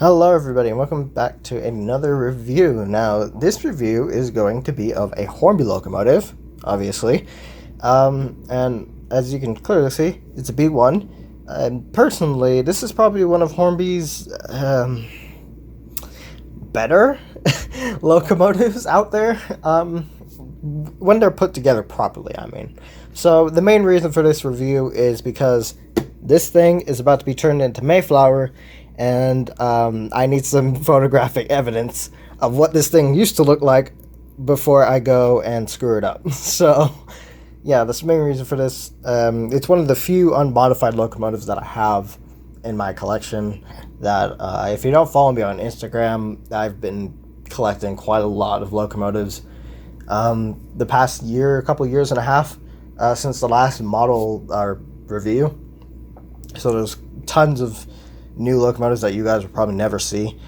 Hello everybody and welcome back to another review. Now this review is going to be of a Hornby locomotive, obviously, and as you can clearly see, it's a B1. And personally, this is probably one of Hornby's better locomotives out there, when they're put together properly, I mean. So the main reason for this review is because this thing is about to be turned into Mayflower, and I need some photographic evidence of what this thing used to look like before I go and screw it up. So, yeah, that's the main reason for this. It's one of the few unmodified locomotives that I have in my collection that, if you don't follow me on Instagram, I've been collecting quite a lot of locomotives. The past year, a couple years and a half, since the last model review. So there's tons of new locomotives that you guys will probably never see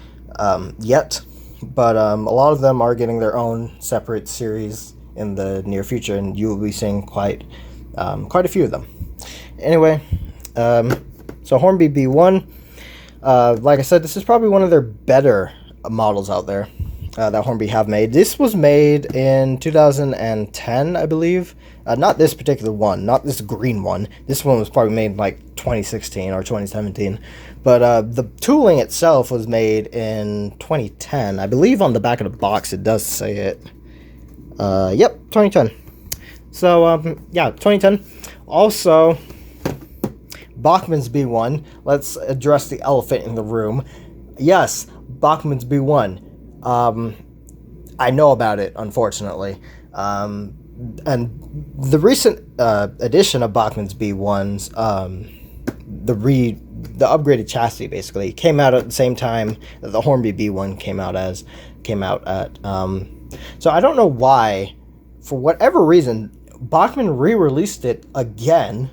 yet, but a lot of them are getting their own separate series in the near future, and you will be seeing quite a few of them. Anyway, so Hornby B1, like I said, this is probably one of their better models out there that Hornby have made. This was made in 2010, I believe. Not this particular one, not this green one. This one was probably made like 2016 or 2017. But the tooling itself was made in 2010. I believe on the back of the box it does say it. Yep, 2010. So, yeah, 2010. Also, Bachmann's B1. Let's address the elephant in the room. Yes, Bachmann's B1. I know about it, unfortunately. And the recent edition of Bachmann's B1s, the upgraded chassis basically came out at the same time that the Hornby B1 came out at. So I don't know why, for whatever reason, Bachmann re-released it again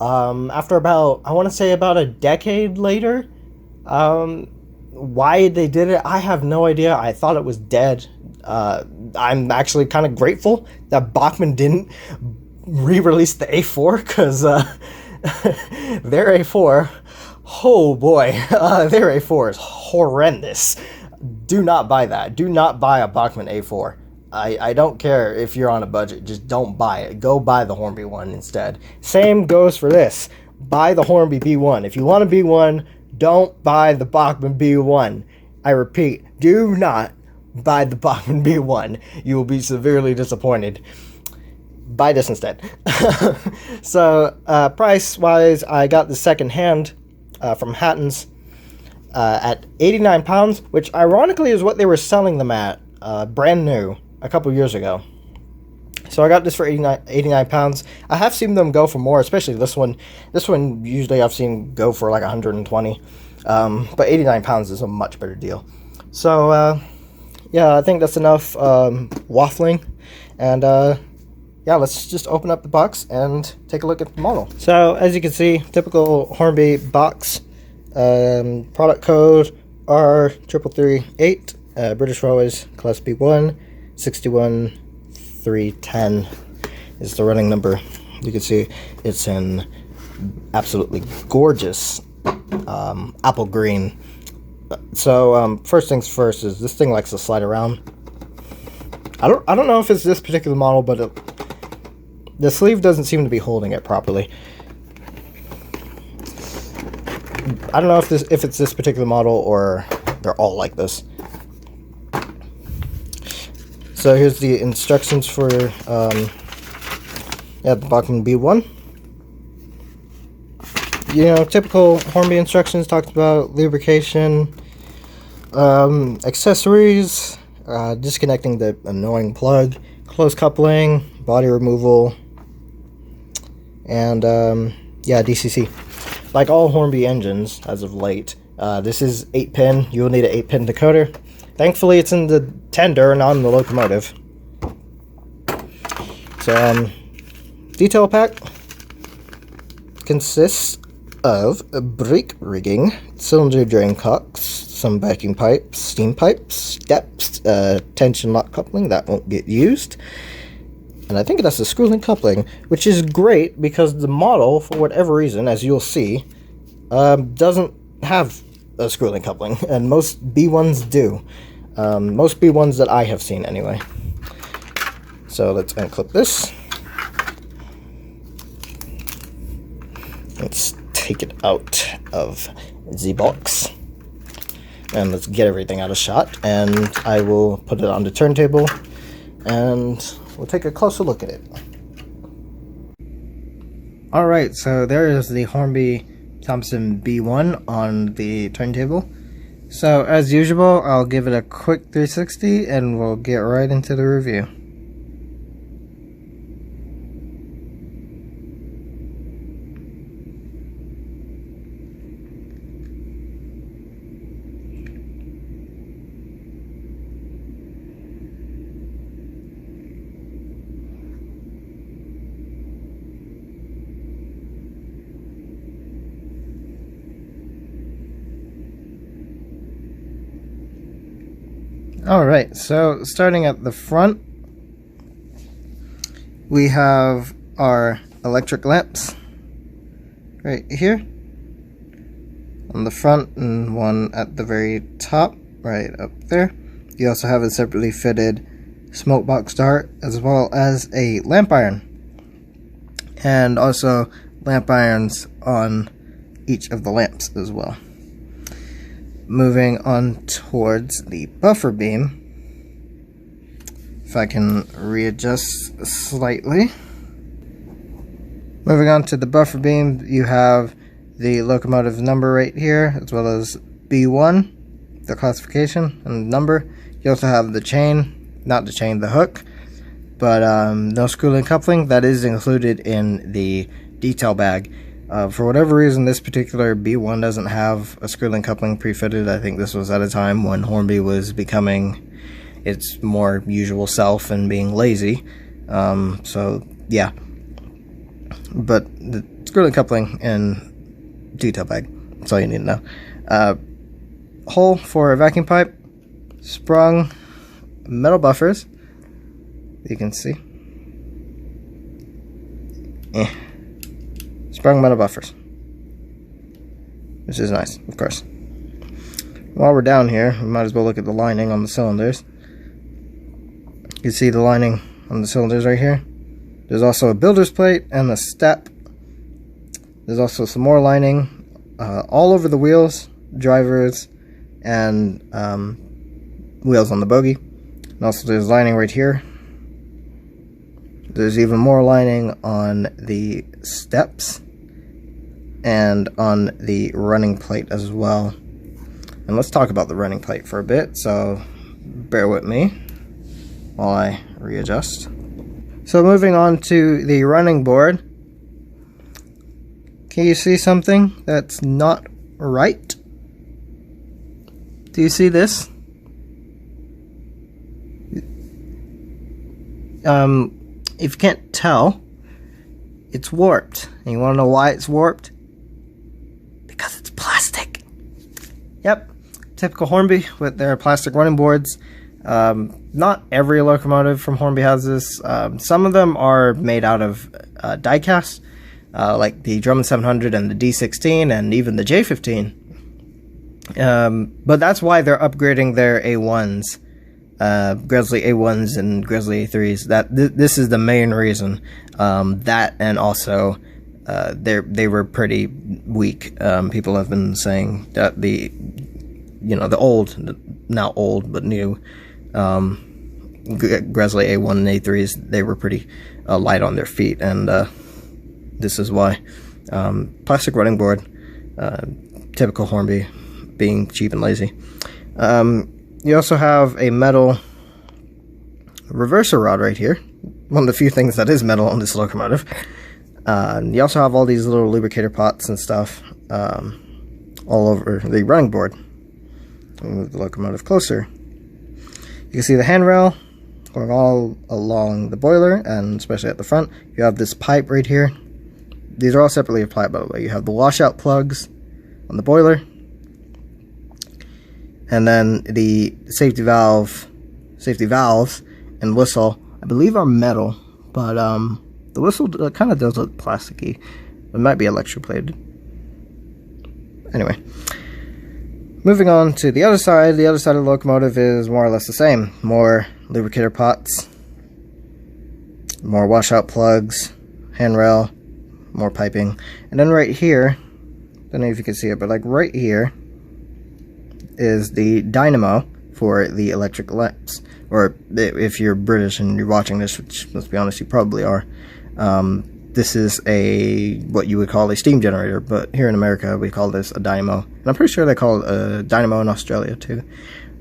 after about, I want to say about a decade later. Why they did it, I have no idea. I thought it was dead. I'm actually kind of grateful that Bachmann didn't re-release the A4, because their A4, oh boy, their A4 is horrendous. Do not buy that. Do not buy a Bachmann A4. I don't care if you're on a budget, just don't buy it. Go buy the Hornby one instead. Same goes for this. Buy the Hornby B1. If you want a B1, don't buy the Bachmann B1. I repeat, do not buy the Bachmann B1. You will be severely disappointed. Buy this instead. So, price-wise, I got the second hand from Hatton's at £89, which ironically is what they were selling them at, brand new, a couple years ago. So I got this for £89. I have seen them go for more, especially this one. This one usually I've seen go for like 120, but £89 is a much better deal. So yeah, I think that's enough waffling, and yeah, let's just open up the box and take a look at the model. So as you can see, typical Hornby box, product code R3338, British Railways Class B1, 61310 is the running number. You can see it's in absolutely gorgeous apple green. So first things first is this thing likes to slide around. I don't know if it's this particular model, but the sleeve doesn't seem to be holding it properly. I don't know if it's this particular model or they're all like this. So here's the instructions for the Bachmann B1. You know, typical Hornby instructions talked about lubrication, accessories, disconnecting the annoying plug, close coupling, body removal, and yeah, DCC. Like all Hornby engines as of late, this is 8-pin. You will need an 8-pin decoder. Thankfully, it's in the tender, not in the locomotive. So, detail pack consists of a brake rigging, cylinder drain cocks, some vacuum pipes, steam pipes, steps, tension lock coupling that won't get used, and I think that's a screw-link coupling, which is great because the model, for whatever reason, as you'll see, doesn't have a screw-link coupling, and most B1s do. Most B1s that I have seen, anyway. So let's unclip this. Let's take it out of the box. And let's get everything out of shot, and I will put it on the turntable, and we'll take a closer look at it. Alright, so there is the Hornby Thompson B1 on the turntable. So as usual, I'll give it a quick 360 and we'll get right into the review. Alright, so starting at the front, we have our electric lamps right here on the front, and one at the very top right up there. You also have a separately fitted smoke box dart, as well as a lamp iron, and also lamp irons on each of the lamps as well. Moving on towards the buffer beam, if I can readjust slightly. Moving on to the buffer beam, you have the locomotive number right here, as well as B1, the classification and number. You also have the chain, not the chain, the hook, but no screw-link coupling. That is included in the detail bag. For whatever reason, this particular B1 doesn't have a screw-link coupling pre-fitted. I think this was at a time when Hornby was becoming its more usual self and being lazy. So, yeah. But the screw-link coupling and detail bag, that's all you need to know. Hole for a vacuum pipe, sprung metal buffers, you can see. Sprung metal buffers, which is nice, of course. While we're down here, we might as well look at the lining on the cylinders. You can see the lining on the cylinders right here. There's also a builder's plate and a step. There's also some more lining all over the wheels, drivers, and wheels on the bogie. And also there's lining right here. There's even more lining on the steps and on the running plate as well. And let's talk about the running plate for a bit, so bear with me while I readjust. So moving on to the running board, can you see something that's not right? Do you see this? If you can't tell, it's warped. And you want to know why it's warped? Because it's plastic. Yep, typical Hornby with their plastic running boards. Not every locomotive from Hornby has this. Some of them are made out of die-cast, like the Drummond 700 and the D16 and even the J15. But that's why they're upgrading their A1s. Grizzly A1s and Grizzly A3s. This is the main reason. That, and also they were pretty weak. People have been saying that the old, now old but new Grizzly A1 and A3s, they were pretty light on their feet, and this is why. Plastic running board, typical Hornby, being cheap and lazy. You also have a metal reverser rod right here. One of the few things that is metal on this locomotive. You also have all these little lubricator pots and stuff all over the running board. I'll move the locomotive closer. You can see the handrail going all along the boiler, and especially at the front. You have this pipe right here. These are all separately applied, by the way. You have the washout plugs on the boiler. And then the safety valves and whistle, I believe, are metal, but the whistle kind of does look plasticky. It might be electroplated. Anyway, Moving on to the other side of the locomotive is more or less the same. More lubricator pots, more washout plugs, handrail, more piping. And then right here, I don't know if you can see it, but like right here is the dynamo for the electric lamps. Or if you're British and you're watching this, which let's be honest, you probably are, this is what you would call a steam generator, but here in America we call this a dynamo. And I'm pretty sure they call it a dynamo in Australia too.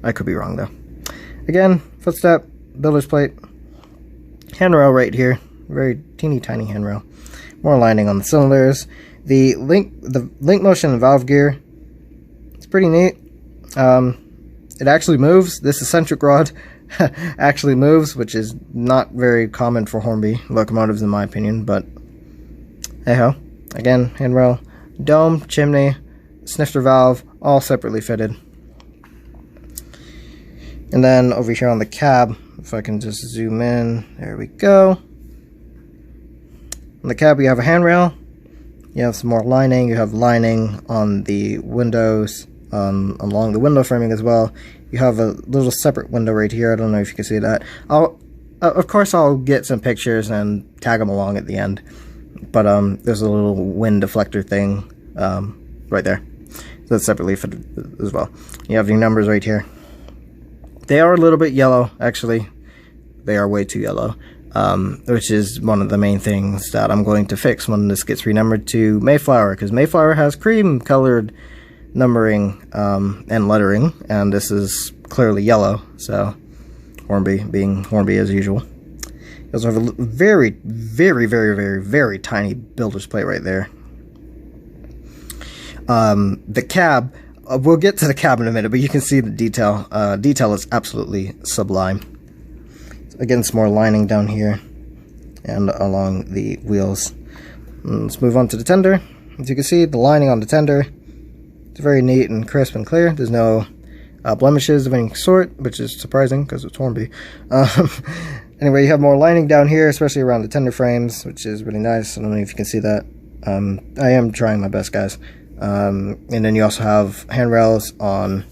I could be wrong though. Again, footstep, builder's plate, handrail right here, very teeny tiny handrail. More lining on the cylinders. The link motion and valve gear, it's pretty neat. It actually moves. This eccentric rod actually moves, which is not very common for Hornby locomotives in my opinion, but hey ho. Again, handrail, dome, chimney, snifter valve, all separately fitted. And then over here on the cab, if I can just zoom in, there we go. On the cab you have a handrail, you have some more lining, you have lining on the windows, along the window framing as well. You have a little separate window right here. I don't know if you can see that. Of course I'll get some pictures and tag them along at the end. But there's a little wind deflector thing right there. So that's separately fitted as well. You have your numbers right here. They are a little bit yellow, actually. They are way too yellow. Which is one of the main things that I'm going to fix when this gets renumbered to Mayflower, because Mayflower has cream colored numbering and lettering, and this is clearly yellow, so Hornby being Hornby as usual. You also have a very, very, very, very, very tiny builder's plate right there. The cab, we'll get to the cab in a minute, but you can see the detail. Detail is absolutely sublime. Again, some more lining down here and along the wheels. Let's move on to the tender. As you can see, the lining on the tender, it's very neat and crisp and clear. There's no blemishes of any sort, which is surprising because it's Hornby. Anyway, you have more lining down here, especially around the tender frames, which is really nice. I don't know if you can see that. I am trying my best, guys. And then you also have handrails on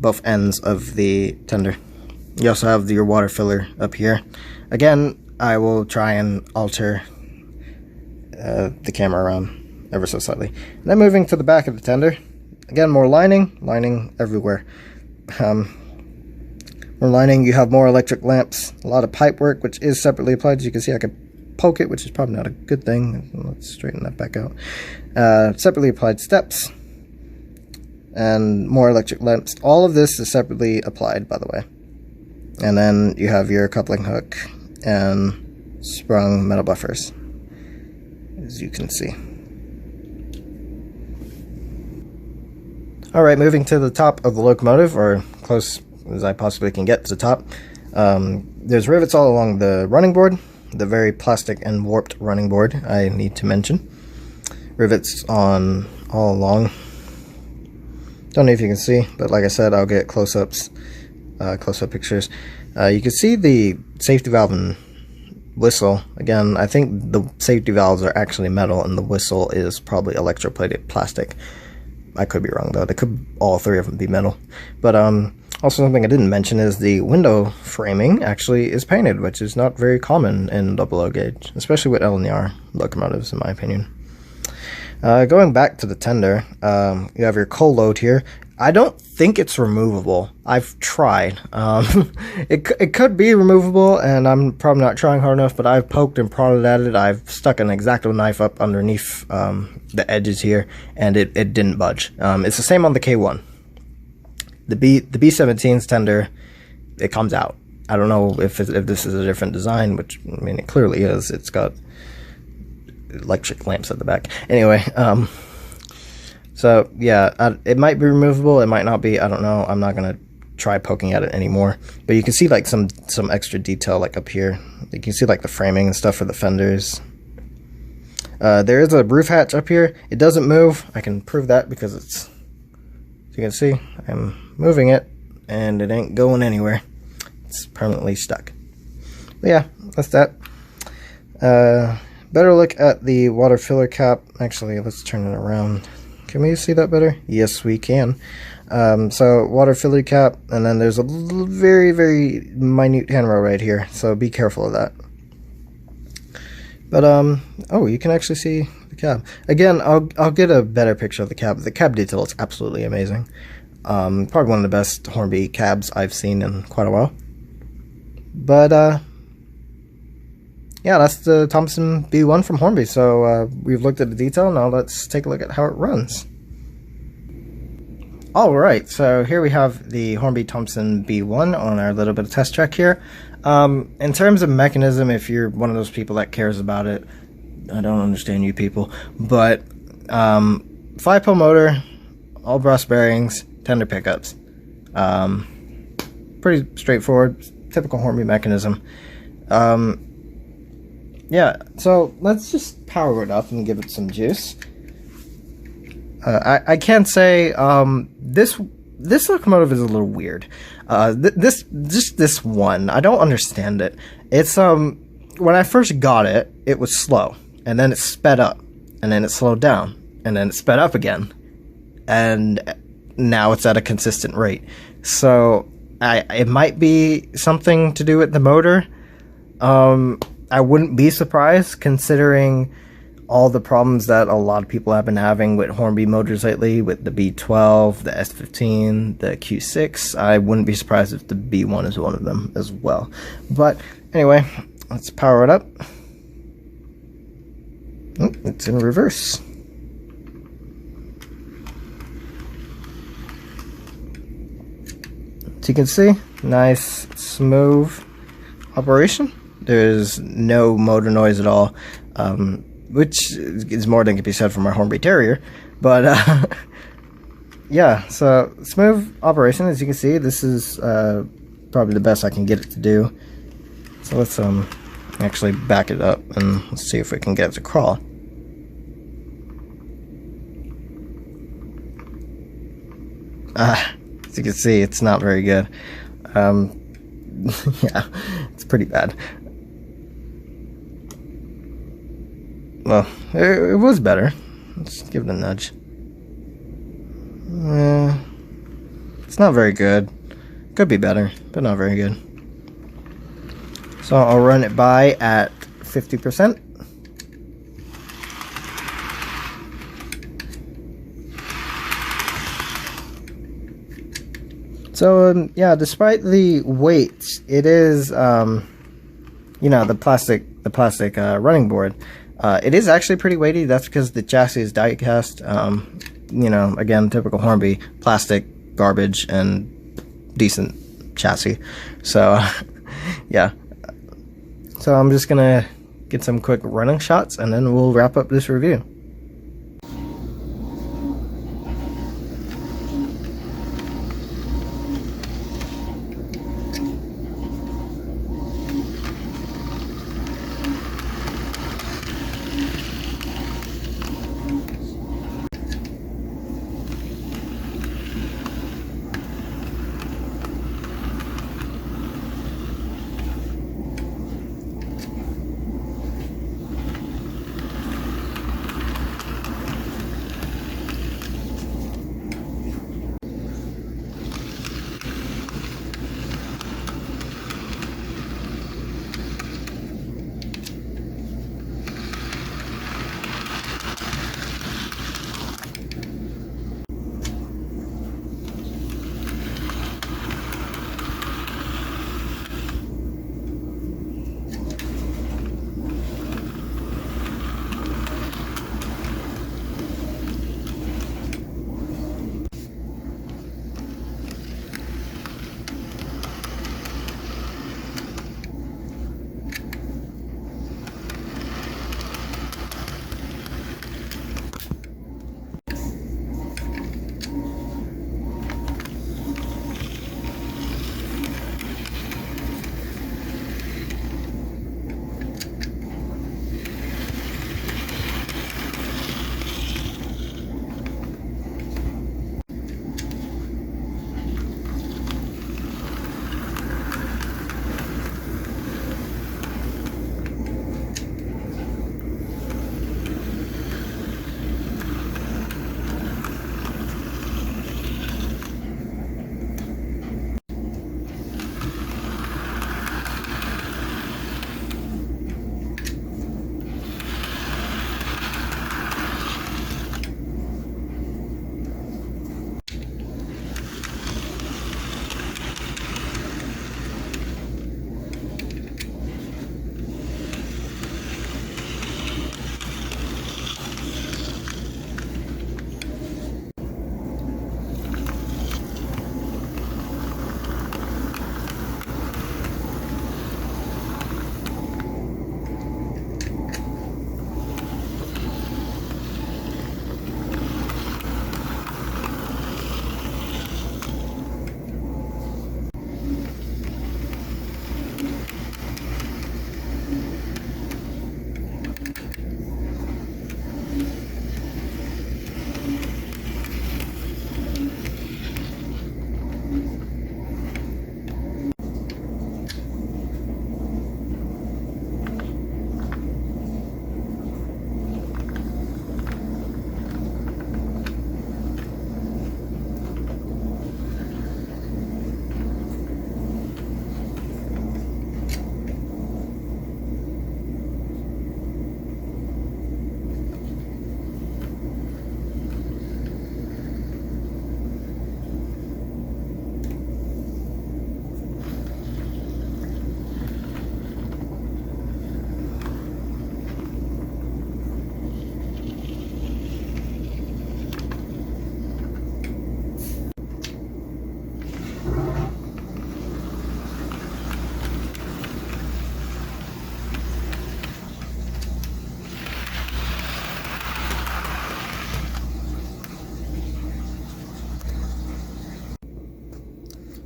both ends of the tender. You also have your water filler up here. Again, I will try and alter the camera around ever so slightly. And then moving to the back of the tender. Again, more lining everywhere. More lining, you have more electric lamps, a lot of pipe work, which is separately applied. As you can see, I could poke it, which is probably not a good thing. Let's straighten that back out. Separately applied steps, and more electric lamps. All of this is separately applied, by the way. And then you have your coupling hook and sprung metal buffers, as you can see. Alright, moving to the top of the locomotive, or close as I possibly can get to the top. There's rivets all along the running board, the very plastic and warped running board, I need to mention. Rivets on all along. Don't know if you can see, but like I said, I'll get close-ups, close-up pictures. You can see the safety valve and whistle. Again, I think the safety valves are actually metal and the whistle is probably electroplated plastic. I could be wrong though. They could, all three of them, be metal. But also something I didn't mention is the window framing actually is painted, which is not very common in double O gauge, especially with LNR locomotives in my opinion. Going back to the tender, you have your coal load here. I don't think it's removable. I've tried. It could be removable, and I'm probably not trying hard enough, but I've poked and prodded at it. I've stuck an X-Acto knife up underneath the edges here, and it didn't budge. It's the same on the K1. The B17's tender, it comes out. I don't know if this is a different design, which, I mean, it clearly is. It's got electric lamps at the back. Anyway, so yeah, it might be removable, it might not be, I don't know. I'm not gonna try poking at it anymore, but you can see like some extra detail like up here. You can see like the framing and stuff for the fenders. There is a roof hatch up here. It doesn't move. I can prove that because it's, as you can see, I'm moving it and it ain't going anywhere. It's permanently stuck. But yeah, that's that. Better look at the water filler cap. Actually, let's turn it around in Can we see that better? Yes, we can. So water filler cap, and then there's a very, very minute handrail right here, so be careful of that. But oh, you can actually see the cab. Again, I'll get a better picture of the cab. The cab detail is absolutely amazing. Probably one of the best Hornby cabs I've seen in quite a while. But yeah, that's the Thompson B1 from Hornby. So we've looked at the detail. Now let's take a look at how it runs. Alright, so here we have the Hornby Thompson B1 on our little bit of test track here. In terms of mechanism, if you're one of those people that cares about it, I don't understand you people, but 5-pole motor, all brass bearings, tender pickups. Pretty straightforward, typical Hornby mechanism. Yeah, so let's just power it up and give it some juice. I can say this locomotive is a little weird. This one, I don't understand it. It's when I first got it, it was slow, and then it sped up, and then it slowed down, and then it sped up again, and now it's at a consistent rate. So it might be something to do with the motor. I wouldn't be surprised, considering all the problems that a lot of people have been having with Hornby motors lately, with the B12, the S15, the Q6. I wouldn't be surprised if the B1 is one of them as well. But anyway, let's power it up. Oh, it's in reverse. As you can see, nice, smooth operation. There's no motor noise at all. Which is more than can be said for my Hornby Terrier, but yeah, so smooth operation. As you can see, this is probably the best I can get it to do. So let's actually back it up and let's see if we can get it to crawl. As you can see, it's not very good. Yeah, it's pretty bad. Well, it was better. Let's give it a nudge. It's not very good. Could be better, but not very good. So I'll run it by at 50%. So yeah, despite the weight, it is you know, the plastic running board. It is actually pretty weighty. That's because the chassis is die cast. You know, again, typical Hornby, plastic, garbage, and decent chassis. So, yeah. So I'm just gonna get some quick running shots, and then we'll wrap up this review.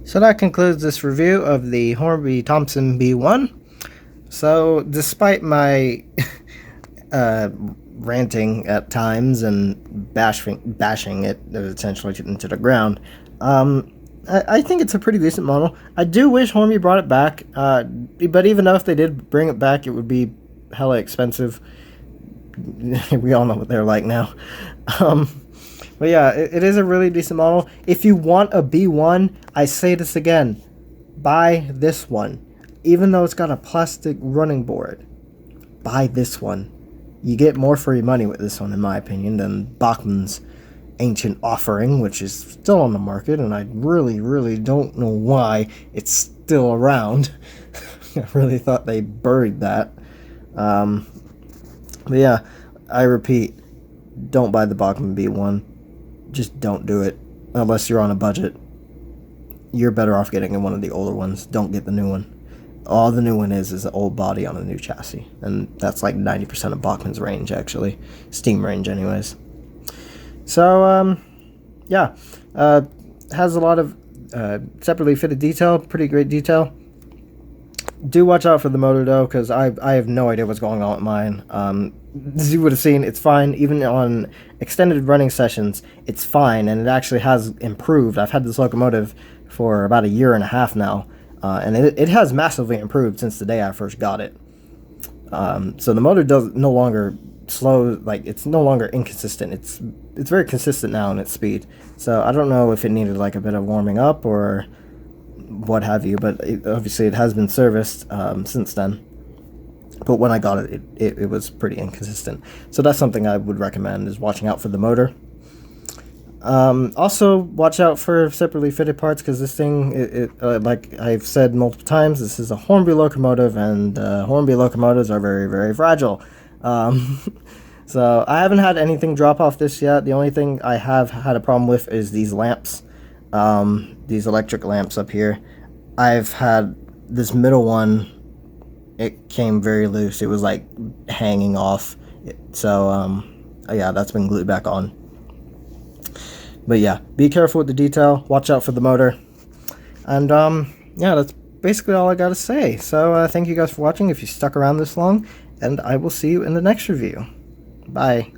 So that concludes this review of the Hornby-Thompson B1. So despite my ranting at times and bashing it essentially into the ground, I think it's a pretty decent model. I do wish Hornby brought it back, but even though if they did bring it back, it would be hella expensive. We all know what they're like now. But yeah, it is a really decent model. If you want a B1, I say this again, buy this one. Even though it's got a plastic running board, buy this one. You get more for your money with this one, in my opinion, than Bachmann's Ancient Offering, which is still on the market, and I really don't know why it's still around. I really thought they buried that. But yeah, I repeat, don't buy the Bachmann B1. Just don't do it unless you're on a budget. You're better off getting one of the older ones. Don't get the new one. All the new one is an old body on a new chassis, and that's like 90% of Bachmann's range, actually. Steam range, anyways. So, yeah. Has a lot of separately fitted detail. Pretty great detail. Do watch out for the motor, though, because I have no idea what's going on with mine. As you would have seen, it's fine. Even on extended running sessions, it's fine, and it actually has improved. I've had this locomotive for about a year and a half now, and it has massively improved since the day I first got it. So the motor does no longer slow, like, it's no longer inconsistent. It's very consistent now in its speed. So I don't know if it needed like a bit of warming up or what have you, but obviously it has been serviced since then. But when I got it, it was pretty inconsistent. So that's something I would recommend, is watching out for the motor. Also, watch out for separately fitted parts, because this thing, like I've said multiple times, this is a Hornby locomotive, and Hornby locomotives are very fragile. So I haven't had anything drop off this yet. The only thing I have had a problem with is these lamps, these electric lamps up here. I've had this middle one, it came very loose. It was like hanging off. So yeah, that's been glued back on. But yeah, be careful with the detail. Watch out for the motor. And yeah, that's basically all I gotta say. So thank you guys for watching if you stuck around this long, and I will see you in the next review. Bye.